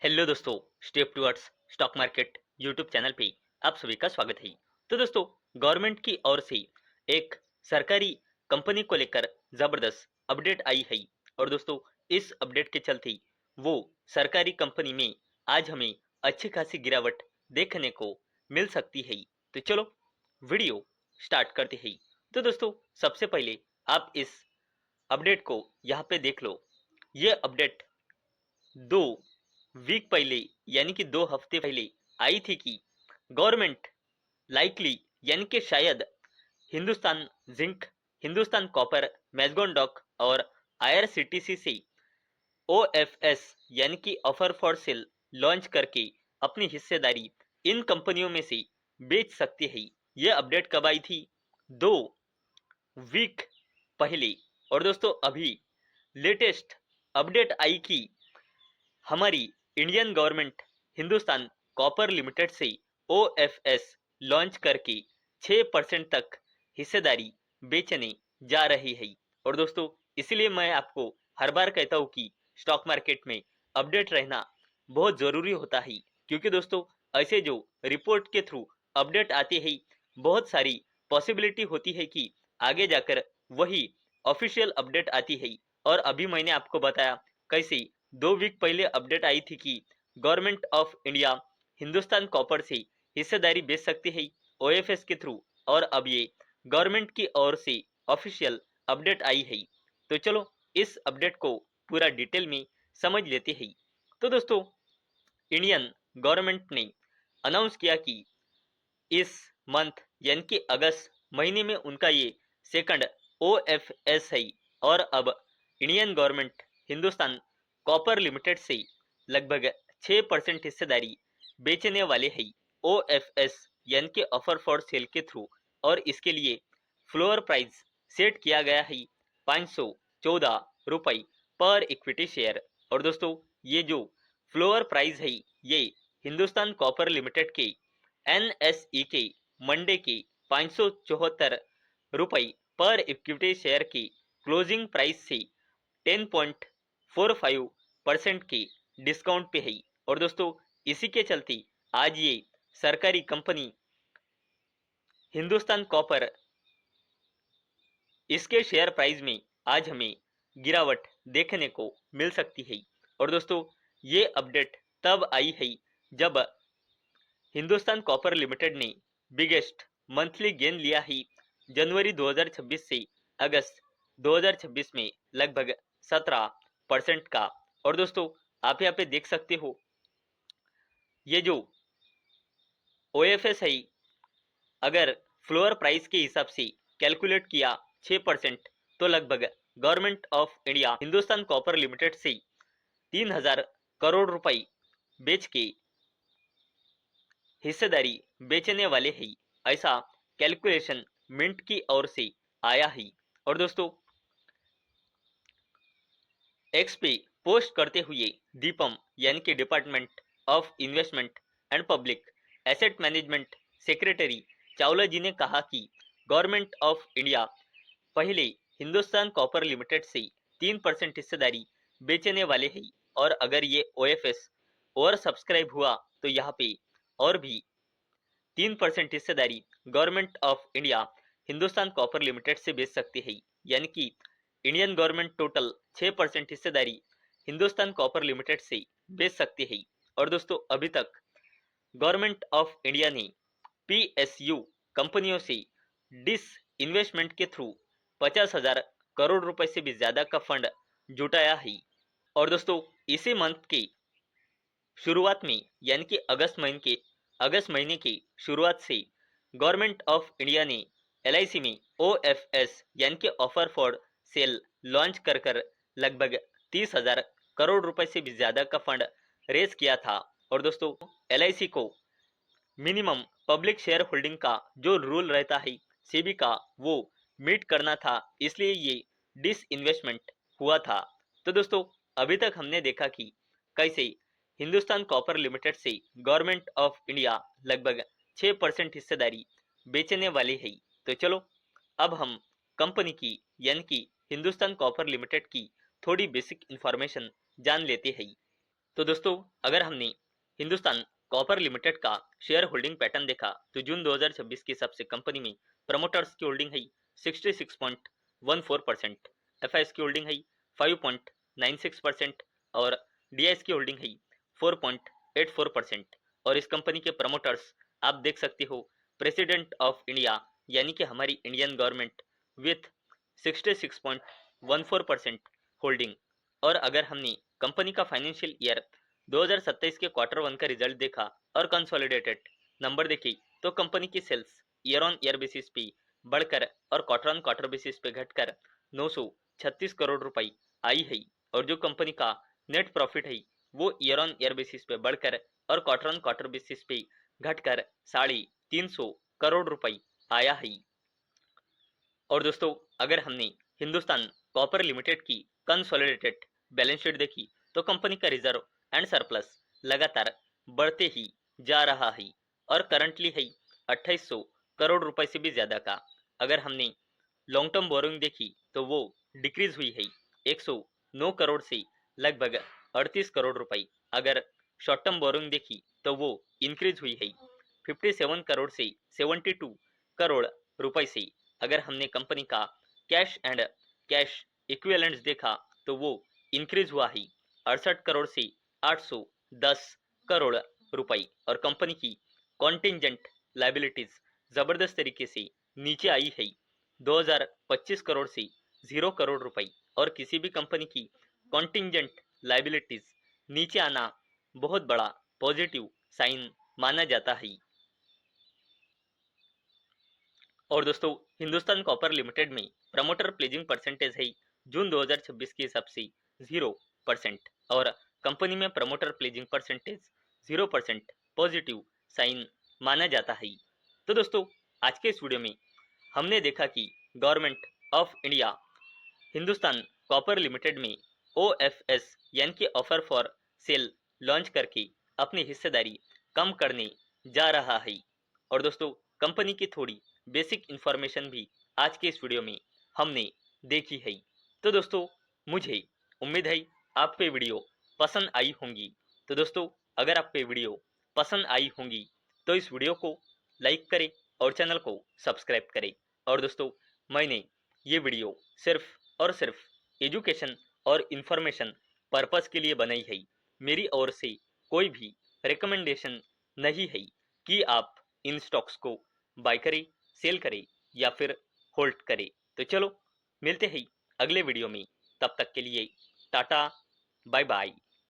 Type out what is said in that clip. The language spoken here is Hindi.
हेलो दोस्तों, step towards stock market YouTube channel पे आप सभी का स्वागत है। तो दोस्तों, गवर्नमेंट की ओर से एक सरकारी कंपनी को लेकर जबरदस्त अपडेट आई है। और दोस्तों, इस अपडेट के चलते वो सरकारी कंपनी में आज हमें अच्छी खासी गिरावट देखने को मिल सकती है। तो चलो वीडियो स्टार्ट करते हैं। तो दोस्तों, सबसे पहले आप इस अपडेट को यहाँ पे देख लो। ये अपडेट 2 वीक पहले यानी कि 2 हफ्ते पहले आई थी कि गवर्नमेंट लाइकली यानी कि शायद हिंदुस्तान जिंक, हिंदुस्तान कॉपर, मैग्नेस्टाक और आईआरसीटीसी से ओएफएस यानी कि ऑफर फॉर सेल लॉन्च करके अपनी हिस्सेदारी इन कंपनियों में से बेच सकती है। यह अपडेट कब आई थी? 2 वीक पहले। और दोस्तों, अभी लेटेस्ट अपडेट आई कि हमारी Indian government Hindustan copper limited से ओएफएस लॉन्च करके 6% तक हिस्सेदारी बेचने जा रही है। और दोस्तों, इसलिए मैं आपको हर बार कहता हूँ कि स्टॉक मार्केट में अपडेट रहना बहुत जरूरी होता है, क्योंकि दोस्तों ऐसे जो रिपोर्ट के थ्रू अपडेट आती है, बहुत सारी पॉसिबिलिटी होती है कि आगे जाकर वही ऑफिशियल अपडेट आती है। और अभी मैंने आपको बताया कैसे 2 वीक पहले अपडेट आई थी कि government of India Hindustan copper से हिस्सेदारी बेच सकती है ओएफएस के थ्रू, और अब ये गवर्नमेंट की ओर से ऑफिशियल अपडेट आई है। तो चलो इस अपडेट को पूरा डिटेल में समझ लेते हैं। तो दोस्तों, इंडियन गवर्नमेंट ने अनाउंस किया कि इस मंथ यानी कि अगस्त महीने में उनका ये सेकंड ओएफएस है। और अब Indian government Hindustan copper limited से लगभग 6% हिस्सेदारी बेचने वाले हैं ओएफएस यानी कि ऑफर फॉर सेल के थ्रू। और इसके लिए फ्लोर प्राइस सेट किया गया है 514 रुपये पर इक्विटी शेयर। और दोस्तों, ये जो फ्लोर प्राइस है, ये हिंदुस्तान कॉपर लिमिटेड के एनएसई के मंडे के 574 रुपये पर इक्विटी शेयर के क्लोजिंग प्राइस से 10.45% के डिस्काउंट पे है। और दोस्तों, इसी के चलते आज ये सरकारी कंपनी हिंदुस्तान कॉपर, इसके शेयर प्राइस में आज हमें गिरावट देखने को मिल सकती है। और दोस्तों, ये अपडेट तब आई है जब हिंदुस्तान कॉपर लिमिटेड ने बिगेस्ट मंथली गेन लिया है जनवरी 2026 से अगस्त 2026 में लगभग 17% का। और दोस्तों, आप यहाँ पे देख सकते हो, ये जो ओएफएस है, अगर फ्लोर प्राइस के हिसाब से कैलकुलेट किया 6%, तो लगभग government of India Hindustan copper limited से 3000 करोड़ रुपए बेच के हिस्सेदारी बेचने वाले हैं। ऐसा कैलकुलेशन मिंट की ओर से आया है। और दोस्तों, एक्स पे पोस्ट करते हुए दीपम यानी कि department of investment and public asset management secretary Chawla ji ने कहा कि गवर्नमेंट ऑफ इंडिया पहले हिंदुस्तान कॉपर लिमिटेड से 3% हिस्सेदारी बेचने वाले हैं। और अगर ये ओएफएस ओवर सब्सक्राइब हुआ तो यहाँ पे और भी 3% हिस्सेदारी government of India Hindustan copper limited से बेच सकती है। यानी कि इंडियन गवर्नमेंट टोटल 6% हिस्सेदारी हिंदुस्तान कॉपर लिमिटेड से बेच सकती है। और दोस्तों, अभी तक गवर्नमेंट ऑफ इंडिया ने पीएसयू कंपनियों से डिस इन्वेस्टमेंट के थ्रू 50,000 करोड़ रुपए से भी ज्यादा का फंड जुटाया है। और दोस्तों, इसी मंथ के शुरुआत में यानी कि अगस्त महीने की शुरुआत से गवर्नमेंट ऑफ इंडिया ने एलआईसी में ओएफएस यानी कि ऑफर फॉर सेल लॉन्च कर लगभग 30,000 करोड़ रुपए से भी ज्यादा का फंड रेज किया था। और दोस्तों, एलआईसी को मिनिमम पब्लिक शेयर होल्डिंग का जो रूल रहता है सेबी का, वो मीट करना था, इसलिए ये डिस इन्वेस्टमेंट हुआ था। तो दोस्तों, अभी तक हमने देखा कि कैसे हिंदुस्तान कॉपर लिमिटेड से गवर्नमेंट ऑफ इंडिया लगभग 6% हिस्सेदारी बेचने वाली है। तो चलो अब हम कंपनी की यानी कि हिंदुस्तान कॉपर लिमिटेड की थोड़ी बेसिक इंफॉर्मेशन जान लेते हैं। तो दोस्तों अगर हमने हिंदुस्तान कॉपर लिमिटेड का शेयर होल्डिंग पैटर्न देखा तो जून 2026 के हिसाब से कंपनी में प्रमोटर्स की होल्डिंग है 66.14%, एफआईएस की होल्डिंग है 5.96% और डीआईएस की होल्डिंग है 4.84%। और इस कंपनी के प्रमोटर्स आप देख सकते हो प्रेसिडेंट ऑफ इंडिया यानी कि हमारी इंडियन गवर्नमेंट विथ 66.14% होल्डिंग। और अगर हमने कंपनी का फाइनेंशियल ईयर 2027 के क्वार्टर वन का रिजल्ट देखा और कंसोलिडेटेड नंबर देखे तो कंपनी की sales year on year basis पे बढ़कर और क्वार्टर ऑन क्वार्टर बेसिस पे घटकर 936 करोड़ रुपए आई है। और जो कंपनी का नेट प्रॉफिट है वो ईयर ऑन ईयर बेसिस पे बढ़कर और क्वार्टर ऑन क्वार्टर बेसिस पे घटकर 350 करोड़ रुपए आया है। और दोस्तों अगर हमने हिंदुस्तान कॉपर लिमिटेड की कंसोलिडेटेड बैलेंस शीट देखी तो कंपनी का रिजर्व एंड सरप्लस लगातार बढ़ते ही जा रहा है और करंटली है 2800 करोड़ रुपए से भी ज्यादा का। अगर हमने लॉन्ग टर्म बोरोइंग देखी तो वो डिक्रीज हुई है 109 करोड़ से लगभग 38 करोड़ रुपए। अगर शॉर्ट टर्म बोरोइंग देखी तो वो इंक्रीज हुई है 57 करोड़ से 72 करोड़ रुपए से। अगर हमने कंपनी का कैश एंड कैश इक्विवेलेंट्स देखा तो वो इंक्रीज हुआ है 68 करोड़ से 810 करोड़ रुपए। और कंपनी की कॉन्टिंजेंट लाइबिलिटीज जबरदस्त तरीके से नीचे आई है 2025 करोड़ से 0 करोड़ रुपए। और किसी भी कंपनी की कॉन्टिंजेंट लाइबिलिटीज नीचे आना बहुत बड़ा पॉजिटिव साइन माना जाता है। और दोस्तों हिंदुस्तान कॉपर लिमिटेड में प्रमोटर प्लेजिंग परसेंटेज है जून 2026 के हिसाब से 0% और कंपनी में promoter pledging percentage 0% positive sign माना जाता है। तो दोस्तों आज के इस वीडियो में हमने देखा कि government of India Hindustan copper limited में ओएफएस यानी कि ऑफर फॉर सेल लॉन्च करके अपनी हिस्सेदारी कम करने जा रहा है। और दोस्तों कंपनी की थोड़ी बेसिक इंफॉर्मेशन भी आज के इस वीडियो में हमने देखी है। तो दोस्तों मुझे उम्मीद है आपको ये वीडियो पसंद आई होंगी। तो दोस्तों अगर आपको ये वीडियो पसंद आई होंगी तो इस वीडियो को लाइक करें और चैनल को सब्सक्राइब करें। और दोस्तों मैंने ये वीडियो सिर्फ और सिर्फ एजुकेशन और इंफॉर्मेशन पर्पस के लिए बनाई है। मेरी ओर से कोई भी रिकमेंडेशन नहीं है कि आप इन स्टॉक्स को बाय करें, सेल करें या फिर होल्ड करें। तो चलो मिलते हैं अगले वीडियो में, तब तक के लिए टाटा बाय बाय।